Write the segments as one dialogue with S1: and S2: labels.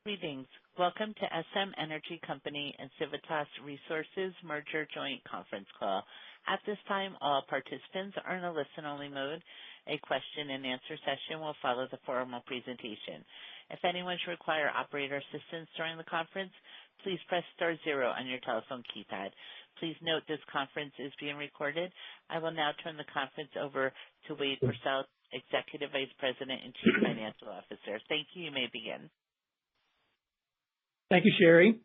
S1: Greetings. Welcome to SM Energy Company and Civitas Resources Merger Joint Conference Call. At this time, all participants are in a listen-only mode. A question-and-answer session will follow the formal presentation. If anyone should require operator assistance during the conference, please press star zero on your telephone keypad. Please note this conference is being recorded. I will now turn the conference over to Wade Purcell, Executive Vice President and Chief Financial Officer. Thank you. You may begin.
S2: Thank you, Sherry.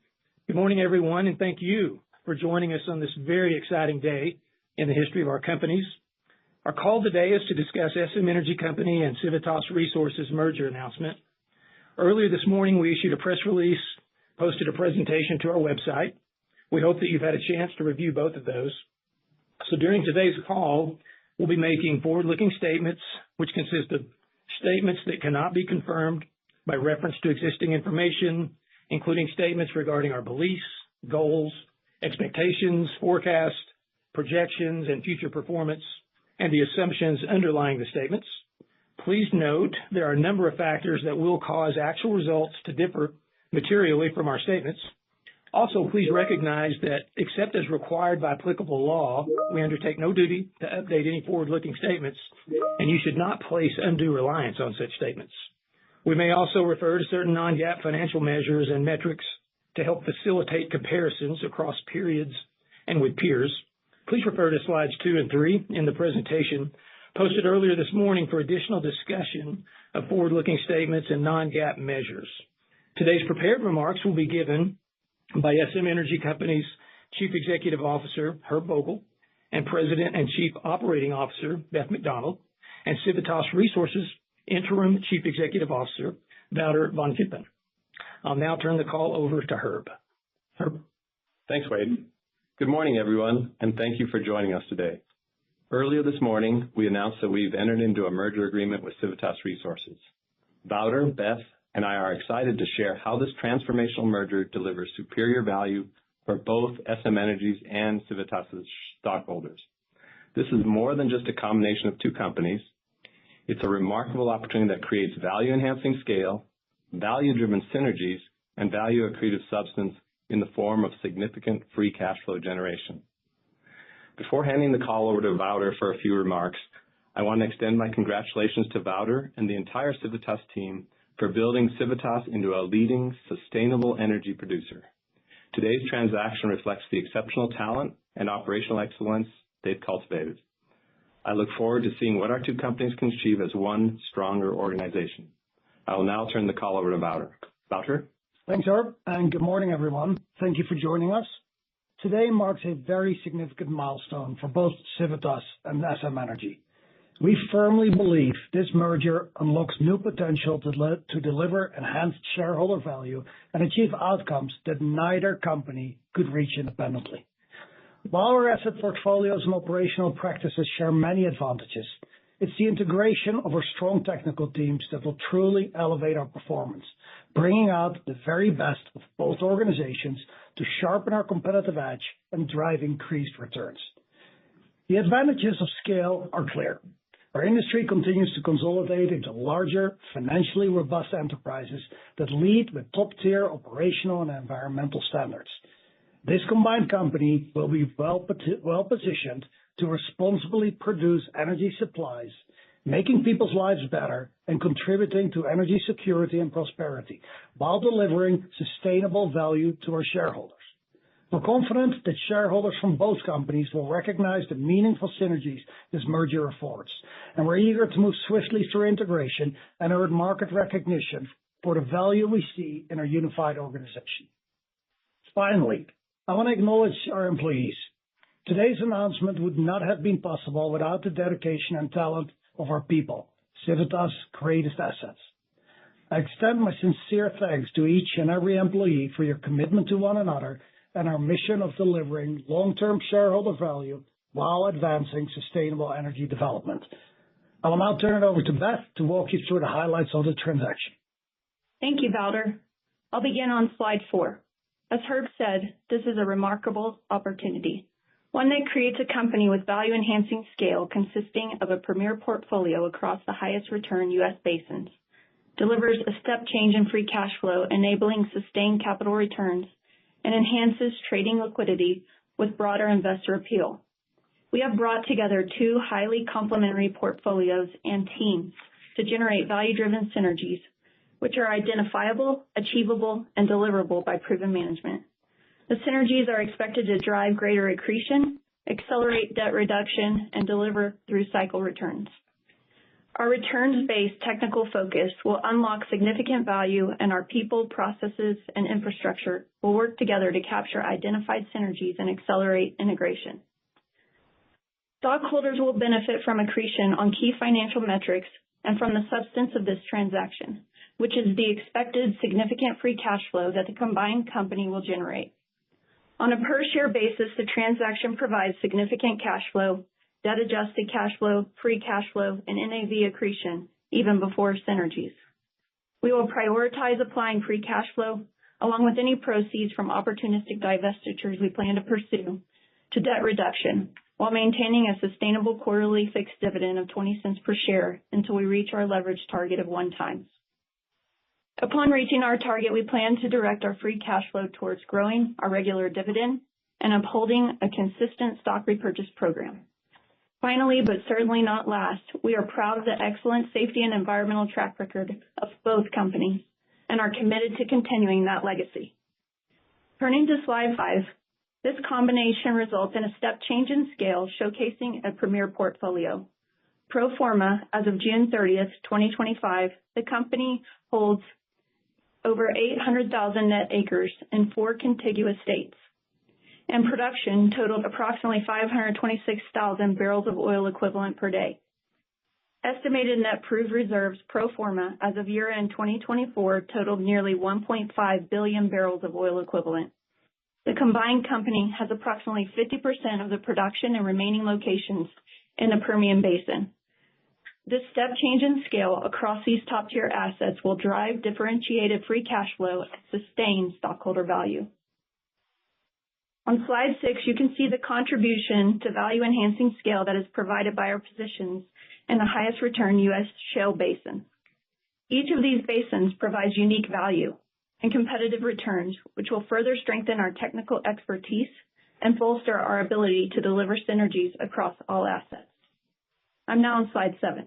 S2: Good morning, everyone, and thank you for joining us on this very exciting day in the history of our companies. Our call today is to discuss SM Energy Company and Civitas Resources merger announcement. Earlier this morning, we issued a press release, posted a presentation to our website. We hope that you've had a chance to review both of those. So during today's call, we'll be making forward-looking statements, which consist of statements that cannot be confirmed by reference to existing information, including statements regarding our beliefs, goals, expectations, forecasts, projections, and future performance, and the assumptions underlying the statements. Please note there are a number of factors that will cause actual results to differ materially from our statements. Also, please recognize that, except as required by applicable law, we undertake no duty to update any forward-looking statements, and you should not place undue reliance on such statements. We may also refer to certain non-GAAP financial measures and metrics to help facilitate comparisons across periods and with peers. Please refer to slides 2 and 3 in the presentation posted earlier this morning for additional discussion of forward-looking statements and non-GAAP measures. Today's prepared remarks will be given by SM Energy Company's Chief Executive Officer, Herb Vogel, and President and Chief Operating Officer, Beth McDonald, and Civitas Resources Interim Chief Executive Officer, Wouter van Kempen. I'll now turn the call over to Herb. Herb?
S3: Thanks, Wade. Good morning, everyone, and thank you for joining us today. Earlier this morning, we announced that we've entered into a merger agreement with Civitas Resources. Wouter, Beth, and I are excited to share how this transformational merger delivers superior value for both SM Energy's and Civitas' stockholders. This is more than just a combination of two companies. It's a remarkable opportunity that creates value-enhancing scale, value-driven synergies, and value-accretive substance in the form of significant free cash flow generation. Before handing the call over to Wouter for a few remarks, I want to extend my congratulations to Wouter and the entire Civitas team for building Civitas into a leading sustainable energy producer. Today's transaction reflects the exceptional talent and operational excellence they've cultivated. I look forward to seeing what our two companies can achieve as one stronger organization. I will now turn the call over to Wouter. Wouter?
S4: Thanks, Herb, and good morning, everyone. Thank you for joining us. Today marks a very significant milestone for both Civitas and SM Energy. We firmly believe this merger unlocks new potential to deliver enhanced shareholder value and achieve outcomes that neither company could reach independently. While our asset portfolios and operational practices share many advantages, it's the integration of our strong technical teams that will truly elevate our performance, bringing out the very best of both organizations to sharpen our competitive edge and drive increased returns. The advantages of scale are clear. Our industry continues to consolidate into larger, financially robust enterprises that lead with top-tier operational and environmental standards. This combined company will be well positioned to responsibly produce energy supplies, making people's lives better and contributing to energy security and prosperity while delivering sustainable value to our shareholders. We're confident that shareholders from both companies will recognize the meaningful synergies this merger affords, and we're eager to move swiftly through integration and earn market recognition for the value we see in our unified organization. Finally, I want to acknowledge our employees. Today's announcement would not have been possible without the dedication and talent of our people, Civitas' greatest assets. I extend my sincere thanks to each and every employee for your commitment to one another and our mission of delivering long-term shareholder value while advancing sustainable energy development. I will now turn it over to Beth to walk you through the highlights of the transaction.
S5: Thank you, Wouter. I'll begin on slide 4. As Herb said, this is a remarkable opportunity, one that creates a company with value-enhancing scale consisting of a premier portfolio across the highest return U.S. basins, delivers a step change in free cash flow, enabling sustained capital returns, and enhances trading liquidity with broader investor appeal. We have brought together two highly complementary portfolios and teams to generate value-driven synergies, which are identifiable, achievable, and deliverable by proven management. The synergies are expected to drive greater accretion, accelerate debt reduction, and deliver through-cycle returns. Our returns-based technical focus will unlock significant value, and our people, processes, and infrastructure will work together to capture identified synergies and accelerate integration. Stockholders will benefit from accretion on key financial metrics and from the substance of this transaction, which is the expected significant free cash flow that the combined company will generate. On a per-share basis, the transaction provides significant cash flow, debt-adjusted cash flow, free cash flow, and NAV accretion, even before synergies. We will prioritize applying free cash flow, along with any proceeds from opportunistic divestitures we plan to pursue, to debt reduction, while maintaining a sustainable quarterly fixed dividend of 20 cents per share until we reach our leverage target of 1x. Upon reaching our target, we plan to direct our free cash flow towards growing our regular dividend and upholding a consistent stock repurchase program. Finally, but certainly not last, we are proud of the excellent safety and environmental track record of both companies and are committed to continuing that legacy. Turning to slide 5, this combination results in a step change in scale, showcasing a premier portfolio. Pro forma, as of June 30th, 2025, the company holds over 800,000 net acres in 4 contiguous states, and production totaled approximately 526,000 barrels of oil equivalent per day. Estimated net proved reserves pro forma as of year-end 2024 totaled nearly 1.5 billion barrels of oil equivalent. The combined company has approximately 50% of the production and remaining locations in the Permian Basin. This step change in scale across these top-tier assets will drive differentiated free cash flow and sustain stockholder value. On slide 6, you can see the contribution to value-enhancing scale that is provided by our positions in the highest return U.S. shale basin. Each of these basins provides unique value and competitive returns, which will further strengthen our technical expertise and bolster our ability to deliver synergies across all assets. I'm now on slide 7.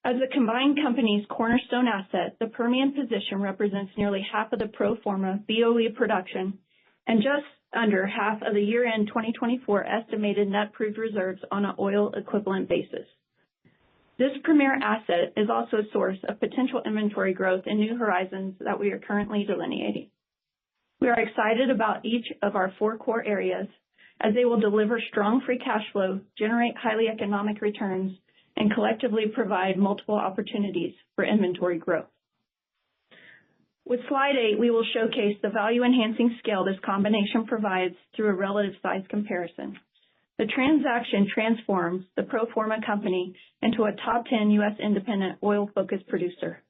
S5: As the combined company's cornerstone asset, the Permian position represents nearly half of the pro forma BOE production and just under half of the year-end 2024 estimated net proved reserves on an oil equivalent basis. This premier asset is also a source of potential inventory growth in new horizons that we are currently delineating. We are excited about each of our 4 core areas, as they will deliver strong free cash flow, generate highly economic returns, and collectively provide multiple opportunities for inventory growth. With slide 8, we will showcase the value-enhancing scale this combination provides through a relative size comparison. The transaction transforms the pro forma company into a top 10 U.S. independent oil-focused producer,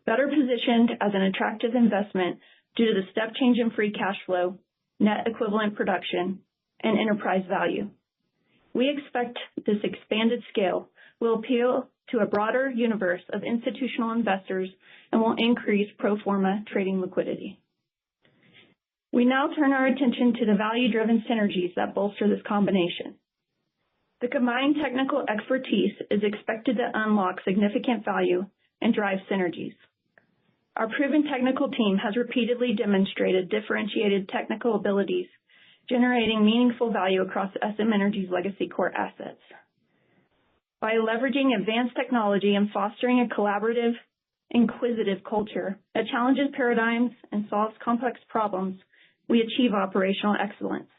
S5: better positioned as an attractive investment due to the step change in free cash flow, net equivalent production, and enterprise value. We expect this expanded scale will appeal to a broader universe of institutional investors and will increase pro forma trading liquidity. We now turn our attention to the value-driven synergies that bolster this combination. The combined technical expertise is expected to unlock significant value and drive synergies. Our proven technical team has repeatedly demonstrated differentiated technical abilities, generating meaningful value across SM Energy's legacy core assets. By leveraging advanced technology and fostering a collaborative, inquisitive culture that challenges paradigms and solves complex problems, we achieve operational excellence.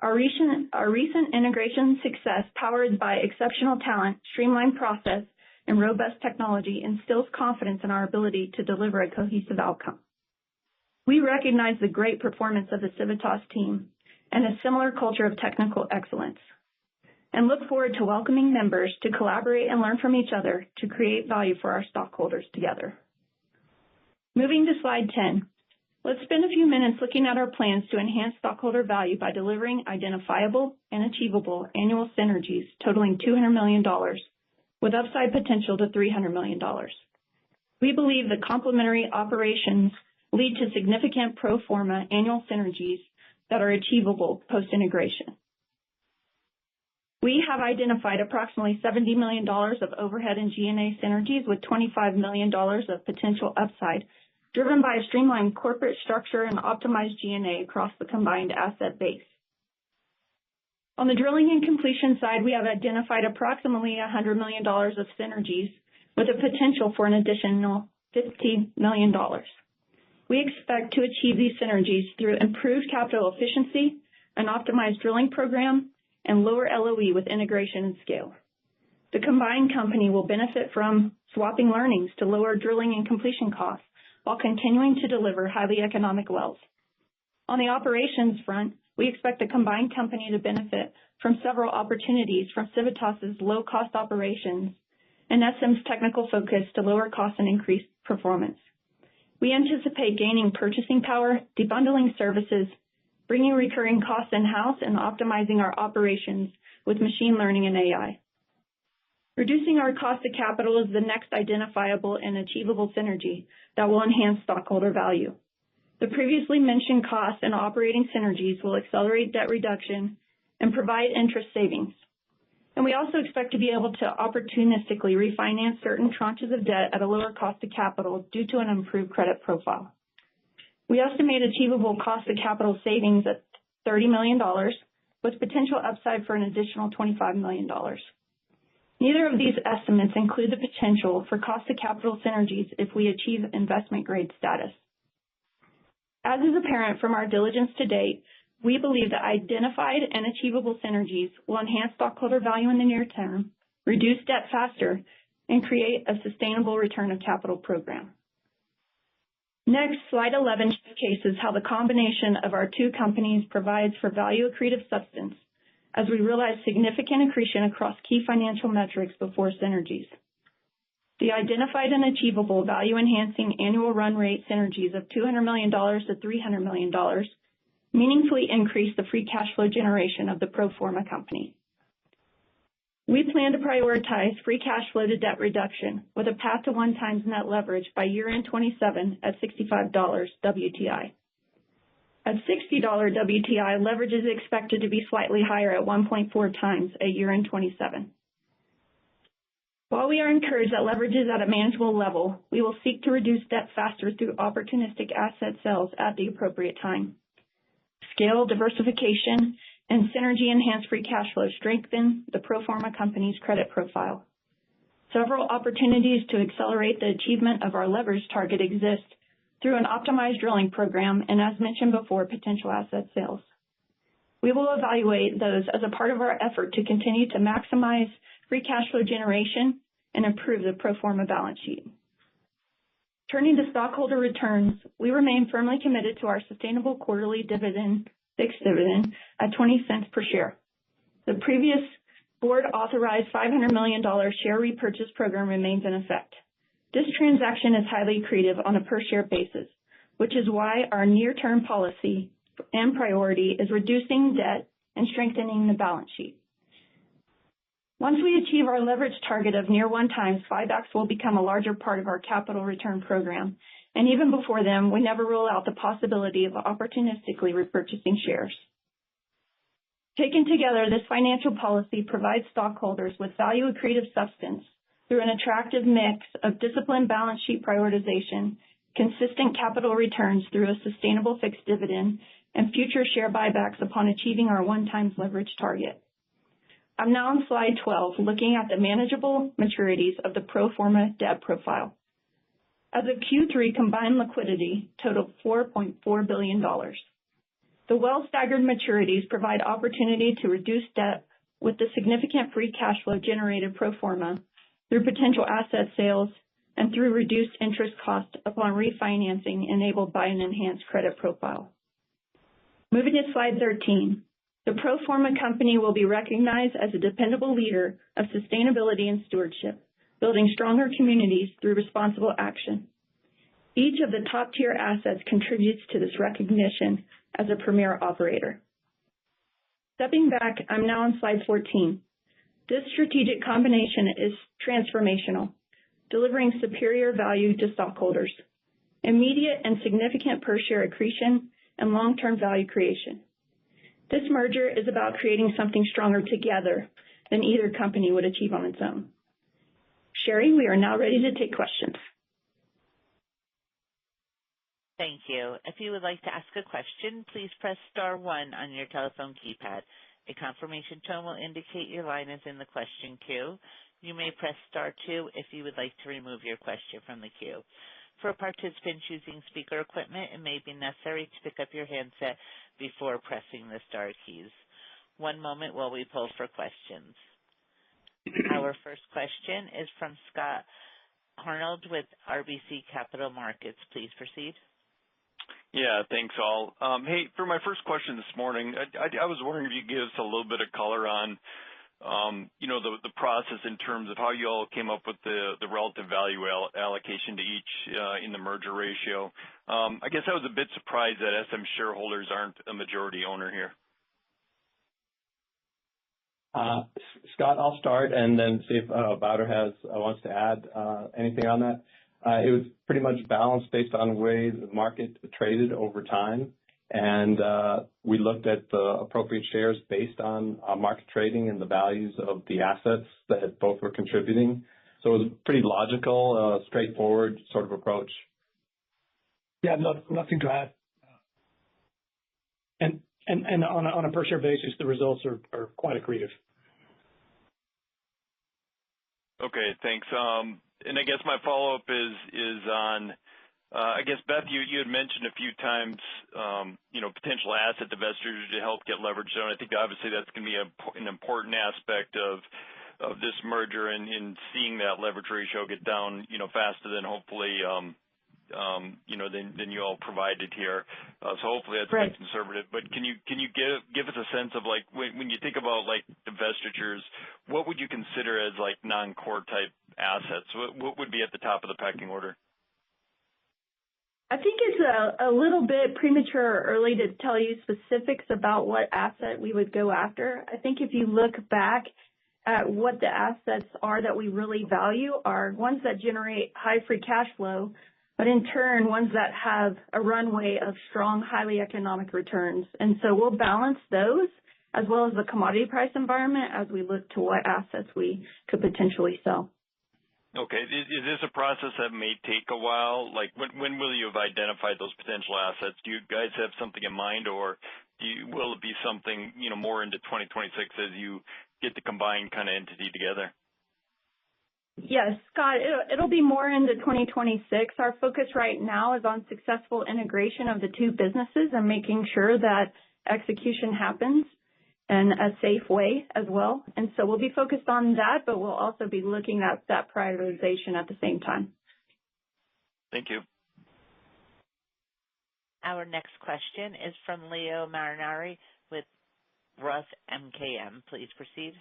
S5: Our recent integration success, powered by exceptional talent, streamlined process, and robust technology, instills confidence in our ability to deliver a cohesive outcome. We recognize the great performance of the Civitas team and a similar culture of technical excellence, and look forward to welcoming members to collaborate and learn from each other to create value for our stockholders together. Moving to slide 10, let's spend a few minutes looking at our plans to enhance stockholder value by delivering identifiable and achievable annual synergies totaling $200 million, with upside potential to $300 million. We believe the complementary operations lead to significant pro forma annual synergies that are achievable post-integration. We have identified approximately $70 million of overhead and G&A synergies with $25 million of potential upside, driven by a streamlined corporate structure and optimized G&A across the combined asset base. On the drilling and completion side, we have identified approximately $100 million of synergies with a potential for an additional $50 million. We expect to achieve these synergies through improved capital efficiency, an optimized drilling program, and lower LOE with integration and scale. The combined company will benefit from swapping learnings to lower drilling and completion costs while continuing to deliver highly economic wells. On the operations front, we expect the combined company to benefit from several opportunities from Civitas's low-cost operations and SM's technical focus to lower costs and increase performance. We anticipate gaining purchasing power, debundling services, bringing recurring costs in-house, and optimizing our operations with machine learning and AI. Reducing our cost of capital is the next identifiable and achievable synergy that will enhance stockholder value. The previously mentioned costs and operating synergies will accelerate debt reduction and provide interest savings. And we also expect to be able to opportunistically refinance certain tranches of debt at a lower cost of capital due to an improved credit profile. We estimate achievable cost of capital savings at $30 million, with potential upside for an additional $25 million. Neither of these estimates include the potential for cost of capital synergies if we achieve investment grade status. As is apparent from our diligence to date, we believe that identified and achievable synergies will enhance stockholder value in the near term, reduce debt faster, and create a sustainable return of capital program. Next, slide 11 showcases how the combination of our two companies provides for value accretive substance as we realize significant accretion across key financial metrics before synergies. The identified and achievable value-enhancing annual run rate synergies of $200 million to $300 million meaningfully increase the free cash flow generation of the pro forma company. We plan to prioritize free cash flow to debt reduction with a path to 1x net leverage by year-end 27 at $65 WTI. At $60 WTI, leverage is expected to be slightly higher at 1.4x at year-end 27. While we are encouraged that leverage is at a manageable level, we will seek to reduce debt faster through opportunistic asset sales at the appropriate time. Scale, diversification, and synergy-enhanced free cash flow strengthen the pro forma company's credit profile. Several opportunities to accelerate the achievement of our leverage target exist through an optimized drilling program and, as mentioned before, potential asset sales. We will evaluate those as a part of our effort to continue to maximize free cash flow generation and improve the pro forma balance sheet. Turning to stockholder returns, we remain firmly committed to our sustainable quarterly fixed dividend at 20 cents per share. The previous board authorized $500 million share repurchase program remains in effect. This transaction is highly accretive on a per share basis, which is why our near-term policy and priority is reducing debt and strengthening the balance sheet. Once we achieve our leverage target of near 1x, buybacks will become a larger part of our capital return program. And even before then, we never rule out the possibility of opportunistically repurchasing shares. Taken together, this financial policy provides stockholders with value accretive substance through an attractive mix of disciplined balance sheet prioritization, consistent capital returns through a sustainable fixed dividend, and future share buybacks upon achieving our 1x leverage target. I'm now on slide 12, looking at the manageable maturities of the pro forma debt profile. As of Q3, combined liquidity totaled $4.4 billion. The well-staggered maturities provide opportunity to reduce debt with the significant free cash flow generated pro forma through potential asset sales and through reduced interest costs upon refinancing enabled by an enhanced credit profile. Moving to slide 13. The pro forma company will be recognized as a dependable leader of sustainability and stewardship, building stronger communities through responsible action. Each of the top-tier assets contributes to this recognition as a premier operator. Stepping back, I'm now on slide 14. This strategic combination is transformational. delivering superior value to stockholders, immediate and significant per share accretion, and long-term value creation. This merger is about creating something stronger together than either company would achieve on its own. Sherry, we are now ready to take questions.
S1: Thank you. If you would like to ask a question, please press star 1 on your telephone keypad. A confirmation tone will indicate your line is in the question queue. You may press star 2 if you would like to remove your question from the queue. For participants using speaker equipment, it may be necessary to pick up your handset before pressing the star keys. One moment while we poll for questions. Our first question is from Scott Arnold with RBC Capital Markets. Please proceed.
S6: Yeah, thanks all. Hey, for my first question this morning, I was wondering if you could give us a little bit of color on, the process in terms of how you all came up with the relative value allocation to each in the merger ratio. I guess I was a bit surprised that SM shareholders aren't a majority owner here.
S3: Scott, I'll start and then see if Wouter wants to add anything on that. It was pretty much balanced based on the way the market traded over time, and we looked at the appropriate shares based on market trading and the values of the assets that both were contributing. So it was a pretty logical, straightforward sort of approach.
S4: Yeah, nothing to add.
S2: And on a per share basis, the results are quite accretive.
S6: Okay, thanks. And I guess my follow-up is on, I guess, Beth, you had mentioned a few times, potential asset divestitures to help get leverage down. I think obviously that's going to be an important aspect of this merger and in seeing that leverage ratio get down, faster than hopefully, than you all provided here. So hopefully that's quite conservative. But can you give us a sense of like when you think about like divestitures, what would you consider as like non-core type assets? What would be at the top of the pecking order?
S5: I think it's a little bit premature or early to tell you specifics about what asset we would go after. I think if you look back at what the assets are that we really value are ones that generate high free cash flow, but in turn, ones that have a runway of strong, highly economic returns. And so we'll balance those as well as the commodity price environment as we look to what assets we could potentially sell.
S6: Okay. Is this a process that may take a while? Like, when will you have identified those potential assets? Do you guys have something in mind, or will it be something, more into 2026 as you get the combined kind of entity together?
S5: Yes, Scott, it'll be more into 2026. Our focus right now is on successful integration of the two businesses and making sure that execution happens in a safe way as well. And so we'll be focused on that, but we'll also be looking at that prioritization at the same time.
S6: Thank you.
S1: Our next question is from Leo Marinari with Roth MKM. Please proceed.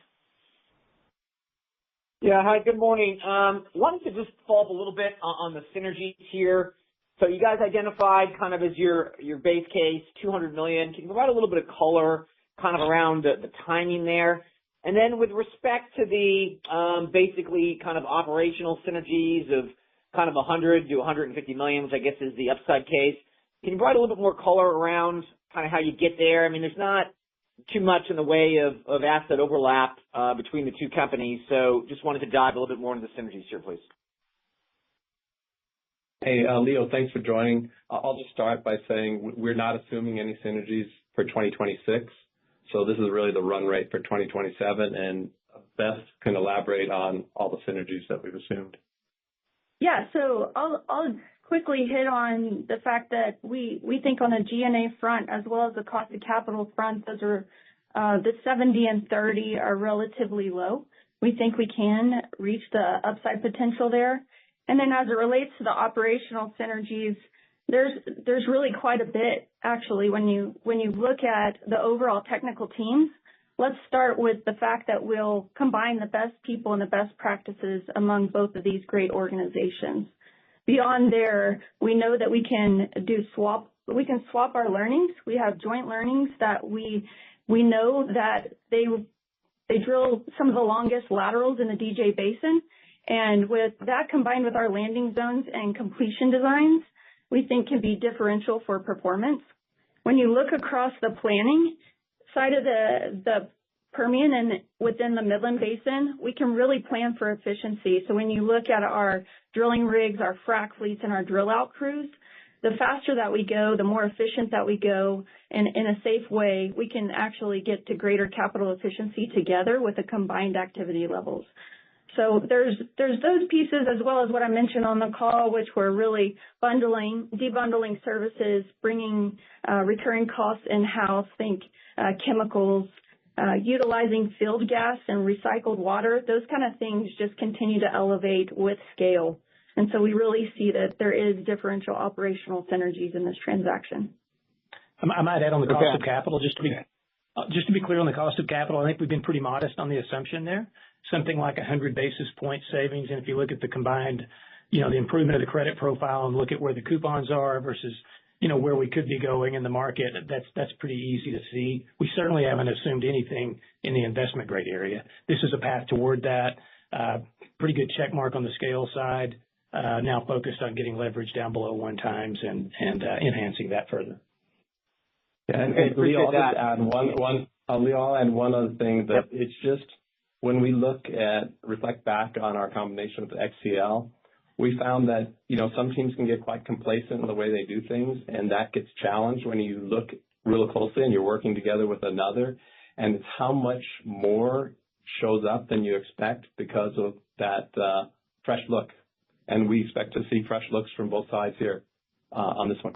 S7: Yeah, hi, good morning. Wanted to just follow up a little bit on the synergies here. So you guys identified kind of as your base case, $200 million. Can you provide a little bit of color kind of around the timing there? And then with respect to the basically kind of operational synergies of kind of 100 to 150 million, which I guess is the upside case, can you provide a little bit more color around kind of how you get there? I mean, there's not too much in the way of asset overlap between the two companies, so just wanted to dive a little bit more into the synergies here, please.
S3: Hey, Leo, thanks for joining. I'll just start by saying we're not assuming any synergies for 2026. So this is really the run rate for 2027, and Beth can elaborate on all the synergies that we've assumed.
S5: Yeah, so I'll quickly hit on the fact that we think on a G&A front as well as the cost of capital front, those are the 70 and 30 are relatively low. We think we can reach the upside potential there. And then as it relates to the operational synergies, there's really quite a bit actually when you look at the overall technical teams. Let's start with the fact that we'll combine the best people and the best practices among both of these great organizations. Beyond there, we know that we can swap our learnings. We have joint learnings that we know that they drill some of the longest laterals in the DJ Basin, And with that combined with our landing zones and completion designs, we think can be differential for performance. When you look across the planning side of the Permian and within the Midland Basin, we can really plan for efficiency. So when you look at our drilling rigs, our frac fleets, and our drill out crews, the faster that we go, the more efficient that we go, and in a safe way, we can actually get to greater capital efficiency together with the combined activity levels. So there's those pieces as well as what I mentioned on the call, which were really debundling services, bringing recurring costs in-house, think chemicals, utilizing field gas and recycled water. Those kind of things just continue to elevate with scale. And so we really see that there is differential operational synergies in this transaction.
S2: I might add on the cost of capital, just to be clear on the cost of capital, I think we've been pretty modest on the assumption there, something like 100 basis point savings. And if you look at the combined, the improvement of the credit profile and look at where the coupons are versus, where we could be going in the market, that's pretty easy to see. We certainly haven't assumed anything in the investment grade area. This is a path toward that. Pretty good check mark on the scale side. Now focused on getting leverage down below 1 times and enhancing that further.
S3: Yeah, and Lee, I'll just add one other thing that it's just when we reflect back on our combination with XCL, we found that, some teams can get quite complacent in the way they do things, and that gets challenged when you look real closely and you're working together with another, and it's how much more shows up than you expect because of that fresh look. And we expect to see fresh looks from both sides here on this one.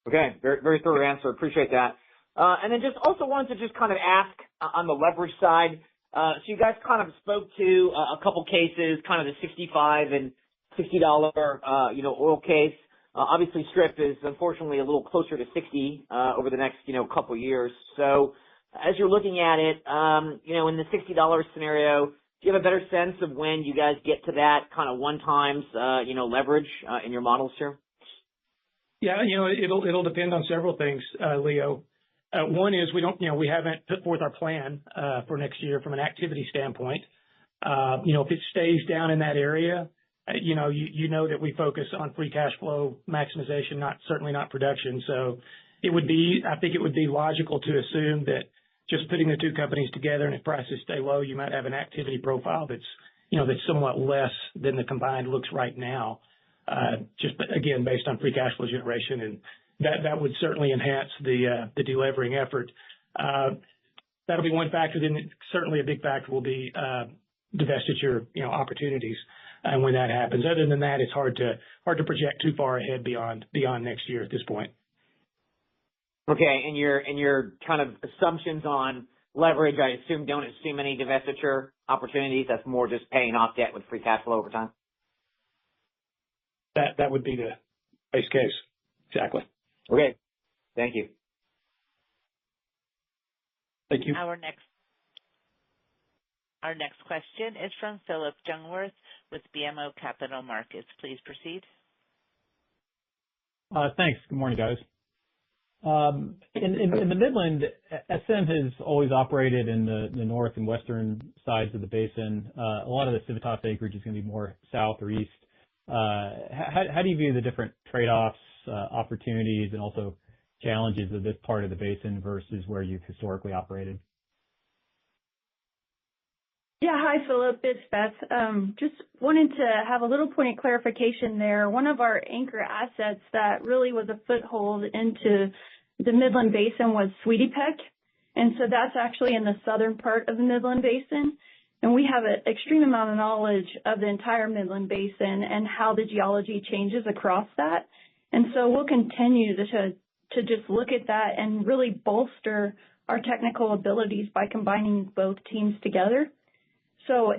S7: Okay, very, very thorough answer. Appreciate that. And then just also wanted to just kind of ask on the leverage side. So you guys kind of spoke to a couple cases, kind of the $65 and $60, oil case. Obviously, strip is unfortunately a little closer to 60 over the next, couple years. So as you're looking at it, in the $60 scenario, do you have a better sense of when you guys get to that kind of 1 times, leverage in your models here?
S2: Yeah, it'll depend on several things, Leo. One is we haven't put forth our plan for next year from an activity standpoint. If it stays down in that area, that we focus on free cash flow maximization, certainly not production. So I think it would be logical to assume that just putting the two companies together, and if prices stay low, you might have an activity profile that's somewhat less than the combined looks right now. Just again, based on free cash flow generation, and that would certainly enhance the delevering effort. That'll be one factor. Then certainly a big factor will be divestiture, opportunities, and when that happens. Other than that, it's hard to project too far ahead beyond next year at this point.
S7: Okay, and your kind of assumptions on leverage, I assume, don't assume any divestiture opportunities. That's more just paying off debt with free cash flow over time.
S2: That would be the base case. Exactly.
S7: Okay. Thank you.
S2: Thank you.
S1: Our next question is from Phillip Jungwirth with BMO Capital Markets. Please proceed.
S8: Thanks. Good morning, guys. In the Midland, SM has always operated in the north and western sides of the basin. A lot of the Civitas acreage is going to be more south or east. How do you view the different trade-offs, opportunities, and also challenges of this part of the basin versus where you've historically operated?
S5: Yeah, hi, Philip. It's Beth. Just wanted to have a little point of clarification there. One of our anchor assets that really was a foothold into the Midland Basin was Sweetie Peck. And so that's actually in the southern part of the Midland Basin. And we have an extreme amount of knowledge of the entire Midland Basin and how the geology changes across that. And so we'll continue to just look at that and really bolster our technical abilities by combining both teams together. So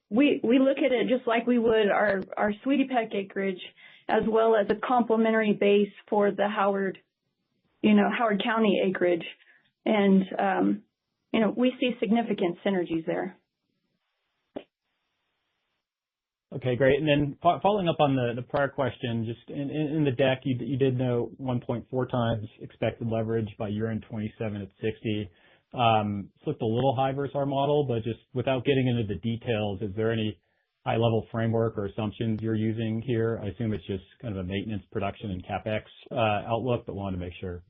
S5: we look at it just like we would our Sweetie Peck acreage, as well as a complementary base for the Howard County acreage. And, we see significant synergies there.
S8: Okay, great. And then following up on the prior question, just in the deck, you did note 1.4 times expected leverage by year-end 27 at 60. It's looked a little high versus our model, but just without getting into the details, is there any high-level framework or assumptions you're using here. I assume it's just kind of a maintenance, production, and CapEx outlook, but wanted to make sure.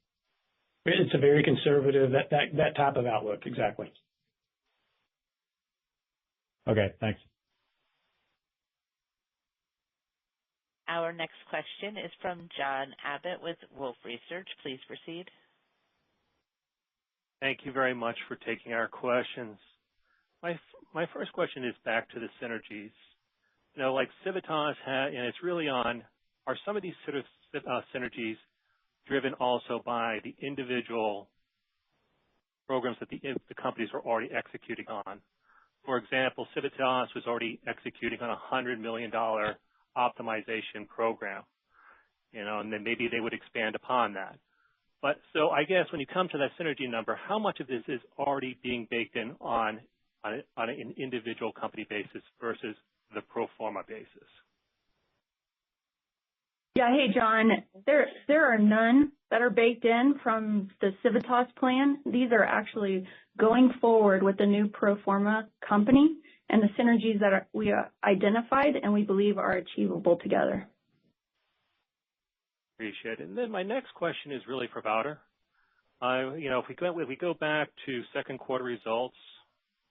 S2: It's a very conservative, that type of outlook, exactly.
S8: Okay, thanks.
S1: Our next question is from John Abbott with Wolfe Research. Please proceed.
S9: Thank you very much for taking our questions. My first question is back to the synergies. You know, like Civitas and it's really on, are some of these sort of synergies driven also by the individual programs that the companies were already executing on? For example, Civitas was already executing on a $100 million optimization program, you know, and then maybe they would expand upon that. But so I guess when you come to that synergy number, how much of this is already being baked in on an individual company basis versus the pro forma basis?
S5: Yeah, hey, John, there are none that are baked in from the Civitas plan. These are actually going forward with the new pro forma company and the synergies that we identified and we believe are achievable together.
S9: Appreciate it. And then my next question is really for Wouter. You know, if we go back to second quarter results,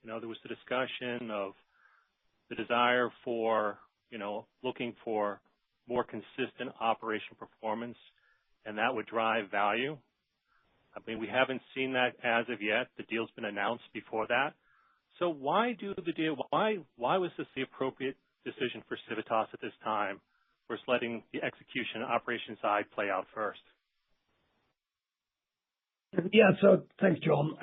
S9: you know, there was the discussion of the desire for, you know, looking for more consistent operational performance, and that would drive value. I mean, we haven't seen that as of yet. The deal's been announced before that. So why do the deal? Why was this the appropriate decision for Civitas at this time versus letting the execution and operation side play out first?
S4: Yeah, so thanks, John.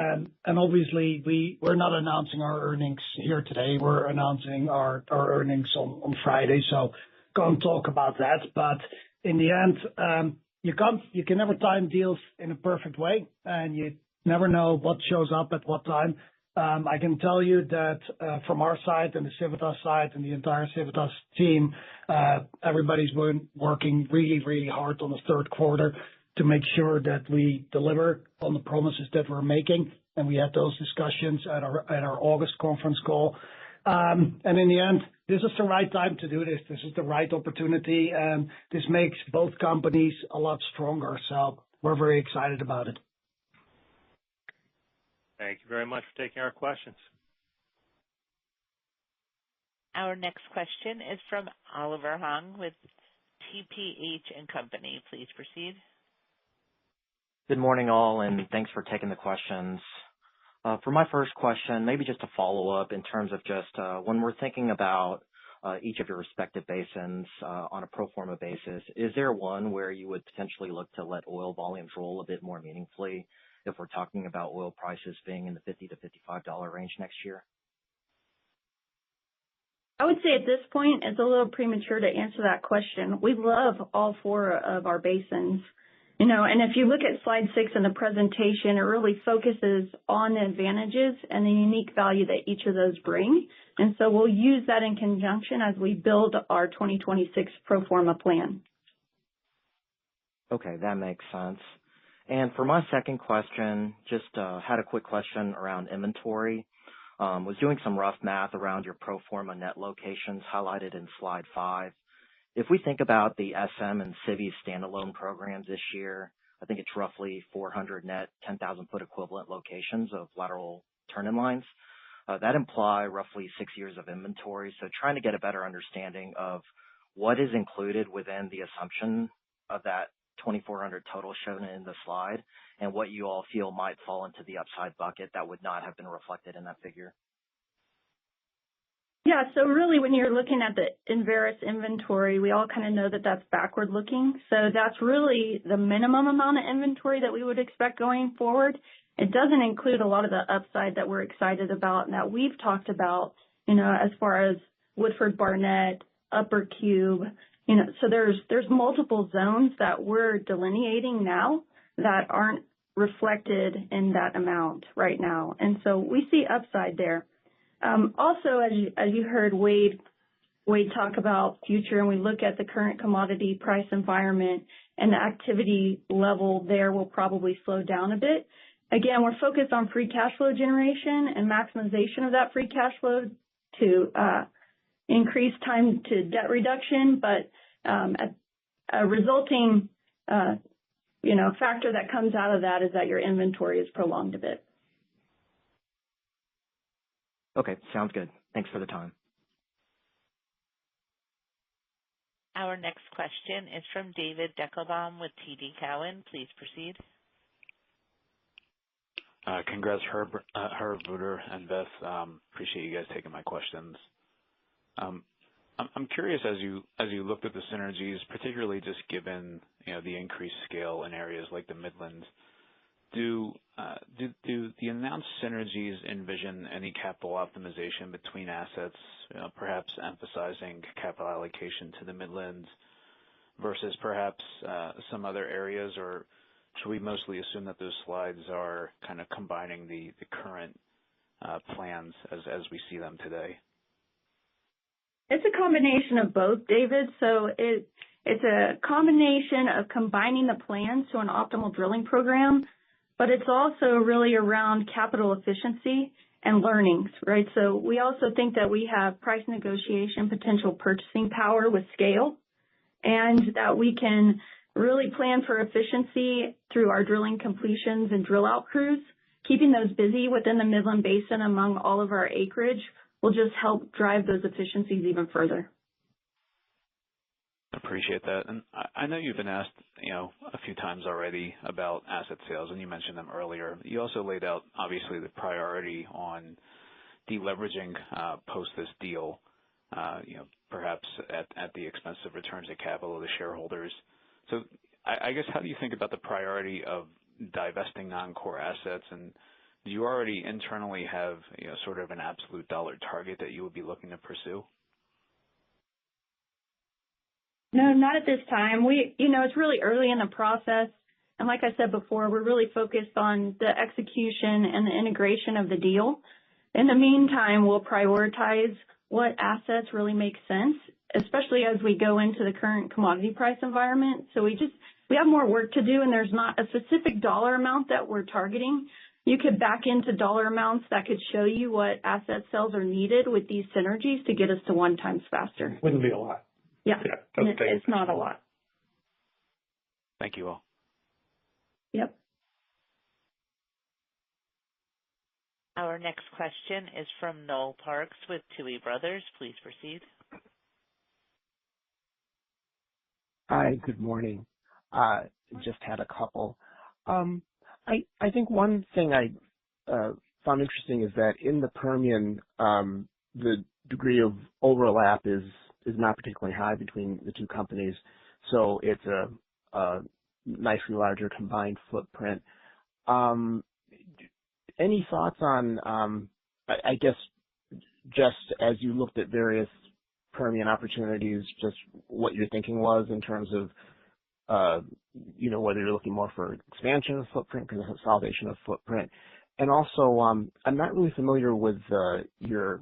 S4: And obviously, we're not announcing our earnings here today. We're announcing our earnings on Friday, so can't talk about that. But in the end, you can never time deals in a perfect way, and you never know what shows up at what time. I can tell you that from our side and the Civitas side and the entire Civitas team, everybody's been working really, really hard on the third quarter to make sure that we deliver on the promises that we're making. And we had those discussions at our August conference call. And in the end, this is the right time to do this. This is the right opportunity, and this makes both companies a lot stronger. So we're very excited about it.
S9: Thank you very much for taking our questions.
S1: Our next question is from Oliver Hong with TPH & Company. Please proceed.
S10: Good morning, all, and thanks for taking the questions. For my first question, maybe just a follow-up in terms of just when we're thinking about each of your respective basins on a pro forma basis, is there one where you would potentially look to let oil volumes roll a bit more meaningfully if we're talking about oil prices being in the $50 to $55 range next year?
S5: I would say at this point, it's a little premature to answer that question. We love all four of our basins. You know, and if you look at slide 6 in the presentation, it really focuses on the advantages and the unique value that each of those bring. And so we'll use that in conjunction as we build our 2026 pro forma plan.
S10: Okay, that makes sense. And for my second question, just had a quick question around inventory. Was doing some rough math around your pro forma net locations highlighted in slide 5. If we think about the SM and Civi standalone programs this year, I think it's roughly 400 net 10,000 foot equivalent locations of lateral turn-in lines. That imply roughly 6 years of inventory. So trying to get a better understanding of what is included within the assumption of that 2,400 total shown in the slide and what you all feel might fall into the upside bucket that would not have been reflected in that figure.
S5: Yeah, so really when you're looking at the Enverus inventory, we all kind of know that that's backward looking. So that's really the minimum amount of inventory that we would expect going forward. It doesn't include a lot of the upside that we're excited about and that we've talked about, you know, as far as Woodford Barnett, Upper Cube, you know, so there's multiple zones that we're delineating now that aren't reflected in that amount right now. And so we see upside there. Also, as you heard Wade talk about future, and we look at the current commodity price environment and the activity level there will probably slow down a bit. Again, we're focused on free cash flow generation and maximization of that free cash flow to increased time to debt reduction, but a resulting factor that comes out of that is that your inventory is prolonged a bit.
S10: Okay, sounds good. Thanks for the time.
S1: Our next question is from David Deckelbaum with TD Cowen. Please proceed.
S11: Congrats, Herb, Wouter, and Beth. Appreciate you guys taking my questions. I'm curious as you looked at the synergies, particularly just given the increased scale in areas like the Midlands. Do the announced synergies envision any capital optimization between assets, perhaps emphasizing capital allocation to the Midlands versus perhaps some other areas, or should we mostly assume that those slides are kind of combining the current plans as we see them today?
S5: It's a combination of both, David. So it's a combination of combining the plans to an optimal drilling program, but it's also really around capital efficiency and learnings, right? So we also think that we have price negotiation, potential purchasing power with scale, and that we can really plan for efficiency through our drilling completions and drill out crews. Keeping those busy within the Midland Basin among all of our acreage will just help drive those efficiencies even further.
S11: Appreciate that. And I know you've been asked, a few times already about asset sales, and you mentioned them earlier. You also laid out, obviously, the priority on deleveraging post this deal, perhaps at the expense of returns of capital to shareholders. So I guess, how do you think about the priority of divesting non-core assets, and do you already internally have sort of an absolute dollar target that you would be looking to pursue?
S5: No, not at this time. It's really early in the process. And like I said before, we're really focused on the execution and the integration of the deal. In the meantime, we'll prioritize what assets really make sense, especially as we go into the current commodity price environment. So we have more work to do, and there's not a specific dollar amount that we're targeting. You could back into dollar amounts that could show you what asset sales are needed with these synergies to get us to 1 times faster.
S2: Wouldn't be a lot.
S5: Yeah, it's not a lot.
S11: Thank you all.
S5: Yep.
S1: Our next question is from Noel Parks with Tuohy Brothers. Please proceed.
S12: Hi, good morning. Just had a couple. I think one thing I found interesting is that in the Permian, the degree of overlap is not particularly high between the two companies, so it's a nicely larger combined footprint. Any thoughts on, I guess, just as you looked at various Permian opportunities, just what your thinking was in terms of, whether you're looking more for expansion of footprint, consolidation of footprint, and also I'm not really familiar with your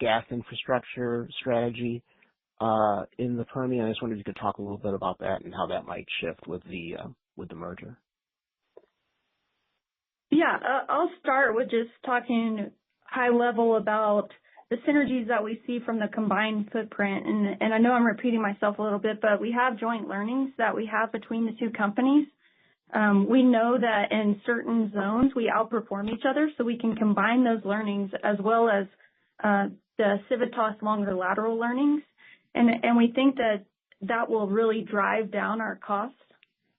S12: gas infrastructure strategy in the Permian. I just wondered if you could talk a little bit about that and how that might shift with the merger.
S5: Yeah, I'll start with just talking high level about the synergies that we see from the combined footprint. And I know I'm repeating myself a little bit, but we have joint learnings that we have between the two companies. We know that in certain zones we outperform each other, so we can combine those learnings as well as the Civitas longer lateral learnings. And we think that will really drive down our costs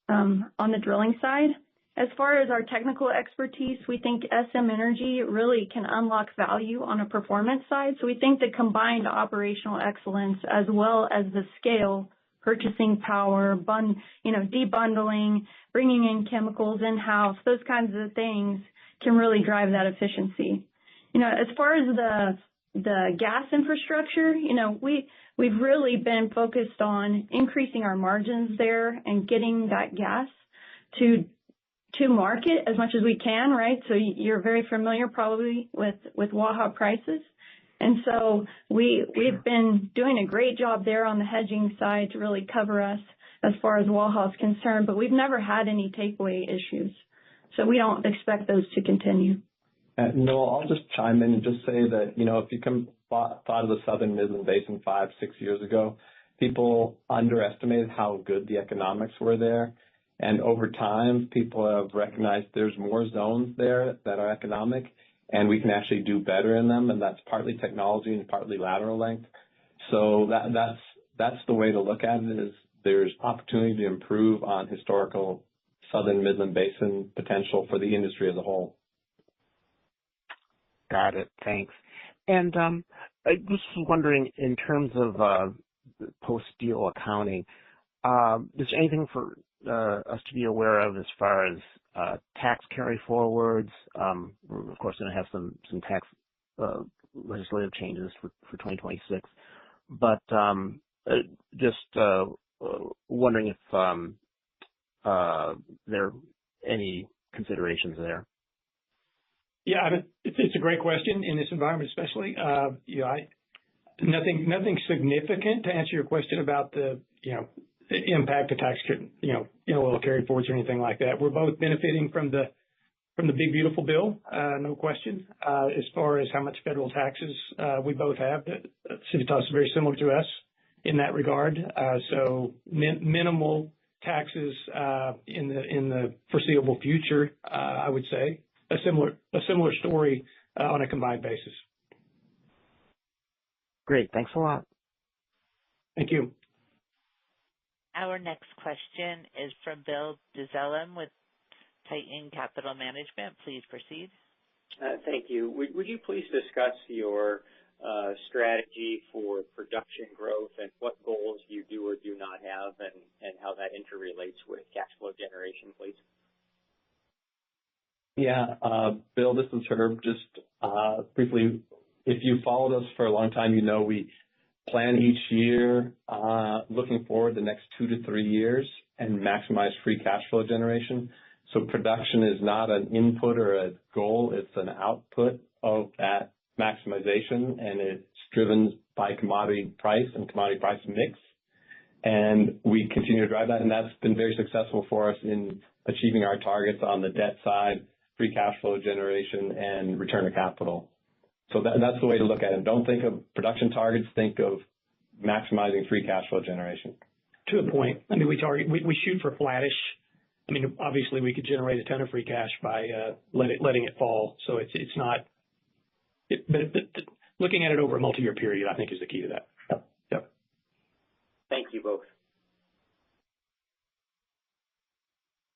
S5: on the drilling side. As far as our technical expertise, we think SM Energy really can unlock value on a performance side. So we think the combined operational excellence as well as the scale, purchasing power, debundling, bringing in chemicals in-house, those kinds of things can really drive that efficiency. As far as the gas infrastructure, we've really been focused on increasing our margins there and getting that gas to market as much as we can, right? So you're very familiar probably with Waha prices. And so we've been doing a great job there on the hedging side to really cover us as far as Waha is concerned, but we've never had any takeaway issues. So we don't expect those to continue.
S3: No, I'll just chime in and just say that, if you thought of the Southern Midland Basin 5-6 years ago, people underestimated how good the economics were there. And over time, people have recognized there's more zones there that are economic, and we can actually do better in them, and that's partly technology and partly lateral length. So that's the way to look at it, is there's opportunity to improve on historical Southern Midland Basin potential for the industry as a whole.
S12: Got it. Thanks. And I was wondering, in terms of post-deal accounting, is there anything for us to be aware of as far as tax carry forwards? We're of course going to have some tax legislative changes for 2026, but just wondering if there are any considerations there.
S2: Yeah, I mean, it's a great question in this environment, especially. Nothing significant to answer your question about the impact of tax, oil carry forwards or anything like that. We're both benefiting from the big beautiful bill, no question. As far as how much federal taxes we both have, Civitas is very similar to us in that regard. So minimal taxes in the foreseeable future, I would say. A similar story on a combined basis.
S12: Great. Thanks a lot.
S2: Thank you.
S1: Our next question is from Bill Dezellem with Titan Capital Management. Please proceed.
S13: Thank you. Would you please discuss your strategy for production growth and what goals you do or do not have, and how that interrelates with cash flow generation, please?
S3: Yeah, Bill, this is Herb. Just briefly, if you followed us for a long time, we plan each year looking forward the next 2 to 3 years and maximize free cash flow generation. So production is not an input or a goal, it's an output of that maximization, and it's driven by commodity price and commodity price mix. And we continue to drive that, and that's been very successful for us in achieving our targets on the debt side, free cash flow generation, and return of capital. So that's the way to look at it. Don't think of production targets, think of maximizing free cash flow generation.
S2: To a point. I mean, we shoot for flattish. I mean, obviously we could generate a ton of free cash by letting it fall. So it's not. But looking at it over a multi-year period, I think, is the key to that. Yep.
S13: Thank you both.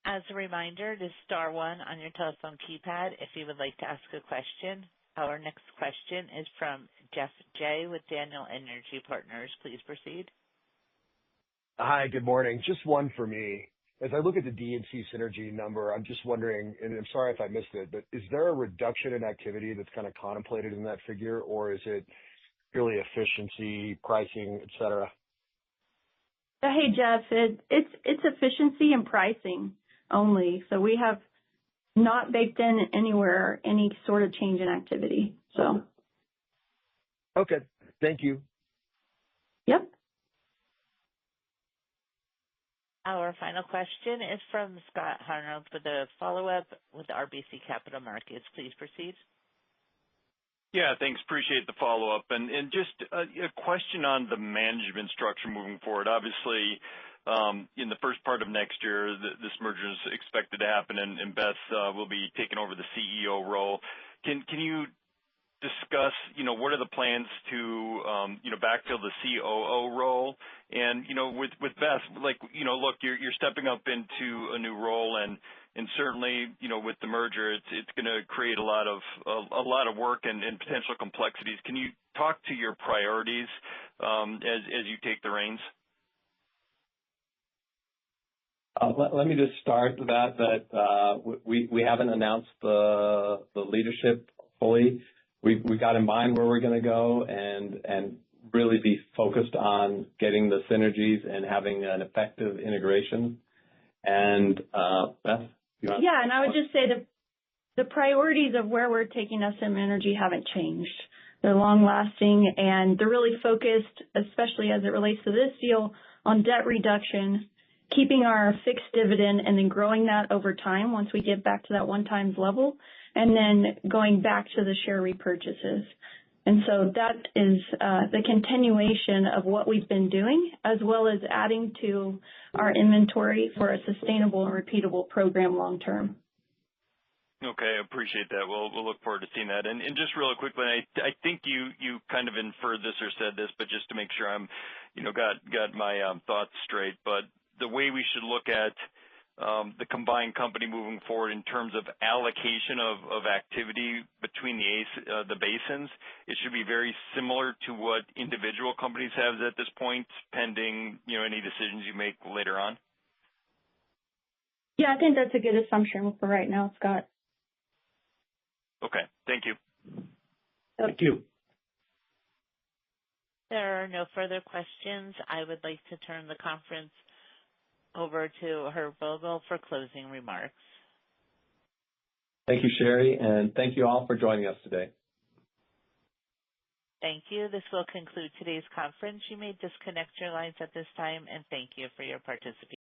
S1: As a reminder, it is star one on your telephone keypad if you would like to ask a question. Our next question is from Jeff Jay with Daniel Energy Partners. Please proceed.
S14: Hi, good morning. Just one for me. As I look at the D&C synergy number, I'm just wondering, and I'm sorry if I missed it, but is there a reduction in activity that's kind of contemplated in that figure, or is it purely efficiency, pricing, et cetera?
S5: Hey, Jeff, it's efficiency and pricing only. So we have not baked in anywhere any sort of change in activity. So.
S14: Okay. Thank you.
S5: Yep.
S1: Our final question is from Scott Hanold with a follow-up with RBC Capital Markets. Please proceed.
S6: Yeah, thanks. Appreciate the follow-up. And just a question on the management structure moving forward. Obviously, in the first part of next year, this merger is expected to happen, and Beth will be taking over the CEO role. Can you discuss, what are the plans to, backfill the COO role? And, with Beth, look, you're stepping up into a new role, and certainly, with the merger, it's going to create a lot of work and potential complexities. Can you talk to your priorities as you take the reins?
S3: Let me just start with that we haven't announced the leadership fully. We've got in mind where we're going to go and really be focused on getting the synergies and having an effective integration. And Beth, you want?
S5: Yeah, and I would just say the priorities of where we're taking SM Energy haven't changed. They're long-lasting, and they're really focused, especially as it relates to this deal, on debt reduction, keeping our fixed dividend, and then growing that over time once we get back to that 1x level, and then going back to the share repurchases. And so that is the continuation of what we've been doing, as well as adding to our inventory for a sustainable and repeatable program long term.
S6: Okay, I appreciate that. We'll look forward to seeing that. And just really quickly, I think you kind of inferred this or said this, but just to make sure I'm, got my thoughts straight. But the way we should look at the combined company moving forward in terms of allocation of activity between the basins, it should be very similar to what individual companies have at this point, pending any decisions you make later on.
S5: Yeah, I think that's a good assumption for right now, Scott.
S6: Okay, thank you.
S2: Thank you.
S1: There are no further questions. I would like to turn the conference over to Herb Vogel for closing remarks.
S3: Thank you, Sherry, and thank you all for joining us today.
S1: Thank you. This will conclude today's conference. You may disconnect your lines at this time, and thank you for your participation.